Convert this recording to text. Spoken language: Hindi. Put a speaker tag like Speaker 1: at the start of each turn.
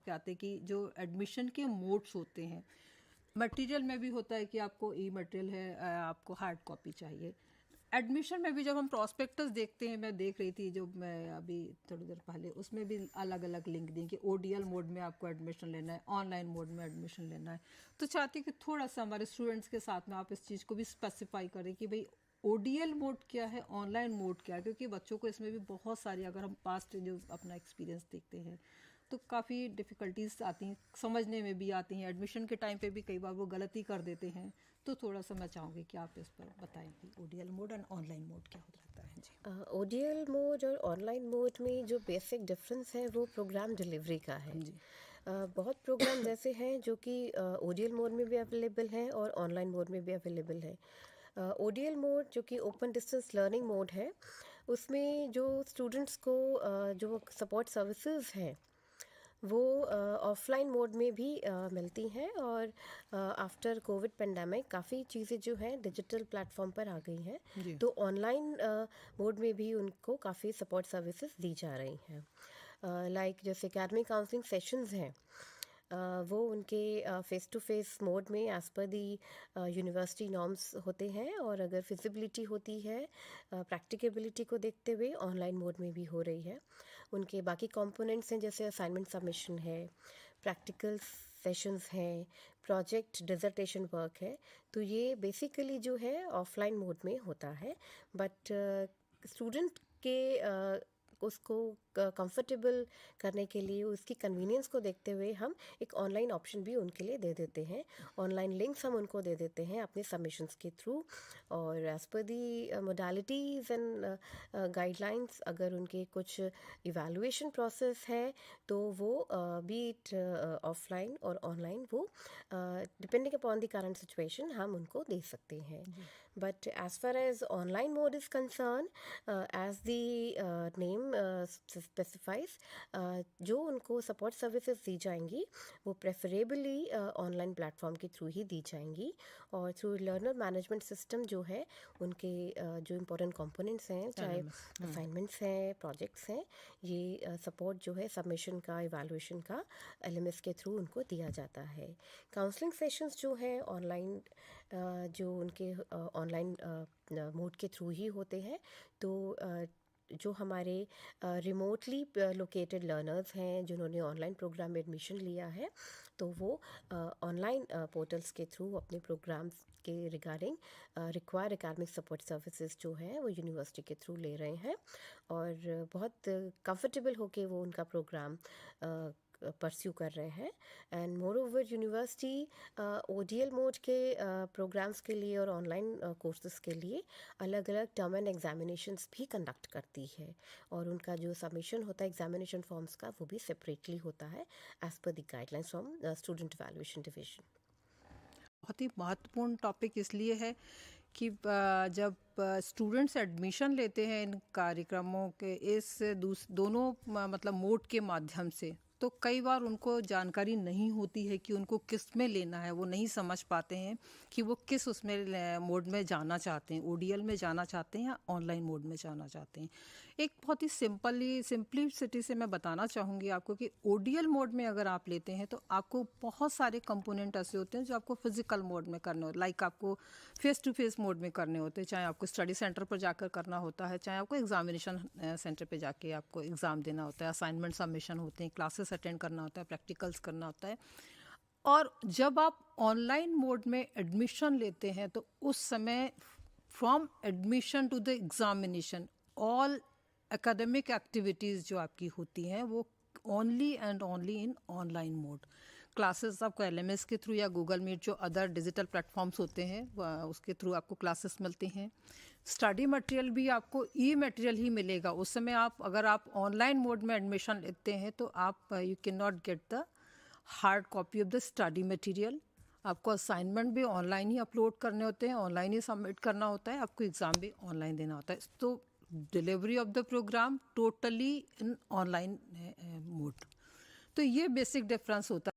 Speaker 1: के आते हैं कि जो एडमिशन के मोड्स होते हैं, मटेरियल में भी होता है कि आपको ई मटेरियल है, आपको हार्ड कॉपी चाहिए। एडमिशन में भी जब हम प्रॉस्पेक्टस देखते हैं, मैं देख रही थी जो मैं अभी थोड़ी देर पहले, उसमें भी अलग अलग लिंक दी कि ओडीएल मोड में आपको एडमिशन लेना है, ऑनलाइन मोड में एडमिशन लेना है। तो चाहती कि थोड़ा सा हमारे स्टूडेंट्स के साथ में आप इस चीज़ को भी स्पेसिफाई करें कि भाई ओडीएल मोड क्या है, ऑनलाइन मोड क्या है, क्योंकि बच्चों को इसमें भी बहुत सारी, अगर हम पास्ट जो अपना एक्सपीरियंस देखते हैं तो काफ़ी डिफ़िकल्टीज आती हैं, समझने में भी आती हैं, एडमिशन के टाइम पे भी कई बार वो गलती कर देते हैं। तो थोड़ा सा मैं चाहूँगी कि आप इस पर बताएं कि ODL mode and online mode क्या होता है। जी,
Speaker 2: ओडीएल मोड और ऑनलाइन मोड में जो बेसिक डिफरेंस है वो प्रोग्राम डिलीवरी का है।
Speaker 1: जी,
Speaker 2: बहुत प्रोग्राम्स ऐसे हैं जो कि ओडीएल मोड में भी अवेलेबल हैं और ऑनलाइन मोड में भी अवेलेबल है। ओडीएल मोड जो कि ओपन डिस्टेंस लर्निंग मोड है, उसमें जो स्टूडेंट्स को जो सपोर्ट सर्विसेज हैं वो ऑफलाइन मोड में भी मिलती हैं, और आफ्टर कोविड पेंडेमिक काफ़ी चीज़ें जो हैं डिजिटल प्लेटफॉर्म पर आ गई हैं,
Speaker 1: जी,
Speaker 2: तो ऑनलाइन मोड में भी उनको काफ़ी सपोर्ट सर्विसेज दी जा रही हैं। लाइक जैसे एकेडमिक काउंसलिंग सेशंस हैं, वो उनके फ़ेस टू फेस मोड में एज़ पर दी यूनिवर्सिटी नॉर्म्स होते हैं, और अगर फिजिबिलिटी होती है प्रैक्टिकेबिलिटी को देखते हुए ऑनलाइन मोड में भी हो रही है। उनके बाकी कंपोनेंट्स हैं जैसे असाइनमेंट सबमिशन है, प्रैक्टिकल सेशंस हैं, प्रोजेक्ट डिसर्टेशन वर्क है, तो ये बेसिकली जो है ऑफलाइन मोड में होता है। बट स्टूडेंट के उसको कंफर्टेबल करने के लिए, उसकी कन्वीनियंस को देखते हुए हम एक ऑनलाइन ऑप्शन भी उनके लिए दे देते हैं। ऑनलाइन लिंक्स हम उनको दे देते हैं अपने सबमिशंस के थ्रू, और as per the modalities and guidelines अगर उनके कुछ इवैल्यूएशन प्रोसेस है तो वो बी इट ऑफलाइन और ऑनलाइन, वो depending upon the current situation हम उनको दे सकते हैं। But as far as online mode is concern, as the name specifies, जो उनको सपोर्ट सर्विसेज दी जाएंगी वो प्रेफरेबली ऑनलाइन प्लेटफॉर्म के थ्रू ही दी जाएंगी, और थ्रू लर्नर मैनेजमेंट सिस्टम जो है उनके जो इम्पोर्टेंट कंपोनेंट्स हैं, चाहे असाइनमेंट्स हैं, प्रोजेक्ट्स हैं, ये सपोर्ट जो है सबमिशन का, इवैल्यूएशन का एलएमएस के थ्रू उनको दिया जाता है। काउंसलिंग सेशंस जो है ऑनलाइन, जो उनके ऑनलाइन मोड के थ्रू ही होते हैं, तो जो हमारे रिमोटली लोकेटेड लर्नर्स हैं जिन्होंने ऑनलाइन प्रोग्राम में एडमिशन लिया है, तो वो ऑनलाइन पोर्टल्स के थ्रू अपने प्रोग्राम्स के regarding required academic support services जो हैं वो यूनिवर्सिटी के थ्रू ले रहे हैं, और बहुत कंफर्टेबल होके वो उनका प्रोग्राम परस्यू कर रहे हैं। And more over university ODL mode के प्रोग्राम्स के लिए और ऑनलाइन कोर्सेज के लिए अलग अलग टर्म एंड एग्जामिनेशंस भी कंडक्ट करती है, और उनका जो सबमिशन होता है एग्जामिनेशन फॉर्म्स का वो भी सेपरेटली होता है as per the guidelines from student evaluation division.
Speaker 1: बहुत ही महत्वपूर्ण टॉपिक इसलिए है कि जब स्टूडेंट्स एडमिशन लेते हैं इन कार्यक्रमों के इस दोनों मतलब मोड के माध्यम से, तो कई बार उनको जानकारी नहीं होती है कि उनको किस में लेना है, वो नहीं समझ पाते हैं कि वो किस उसमें मोड में जाना चाहते हैं, ओडीएल में जाना चाहते हैं या ऑनलाइन मोड में जाना चाहते हैं। एक बहुत ही सिंपलिसिटी से मैं बताना चाहूँगी आपको कि ओडीएल मोड में अगर आप लेते हैं तो आपको बहुत सारे कंपोनेंट ऐसे होते हैं जो आपको फिजिकल मोड में करने होते हैं, लाइक आपको फेस टू फेस मोड में करने होते हैं, चाहे आपको स्टडी सेंटर पर जाकर करना होता है, चाहे आपको एग्जामिनेशन सेंटर पे जाके आपको एग्ज़ाम देना होता है, असाइनमेंट सबमिशन होते हैं, क्लासेस अटेंड करना होता है, प्रैक्टिकल्स करना होता है। और जब आप ऑनलाइन मोड में एडमिशन लेते हैं तो उस समय from admission to the examination all academic activities जो आपकी होती हैं वो only and only in online mode. Classes आपको एलएमएस के थ्रू या गूगल मीट जो अदर डिजिटल प्लेटफॉर्म्स होते हैं उसके थ्रू आपको क्लासेस मिलते हैं। स्टडी मटेरियल भी आपको ई मटेरियल ही मिलेगा उस समय। आप अगर आप ऑनलाइन मोड में एडमिशन लेते हैं तो आप you can not get the hard copy of the study material. आपको असाइनमेंट भी ऑनलाइन ही अपलोड करने होते हैं, ऑनलाइन ही सबमिट करना होता है, आपको एग्ज़ाम भी ऑनलाइन देना होता है। तो delivery of the programme totally in online mode. तो ये बेसिक डिफरेंस होता है।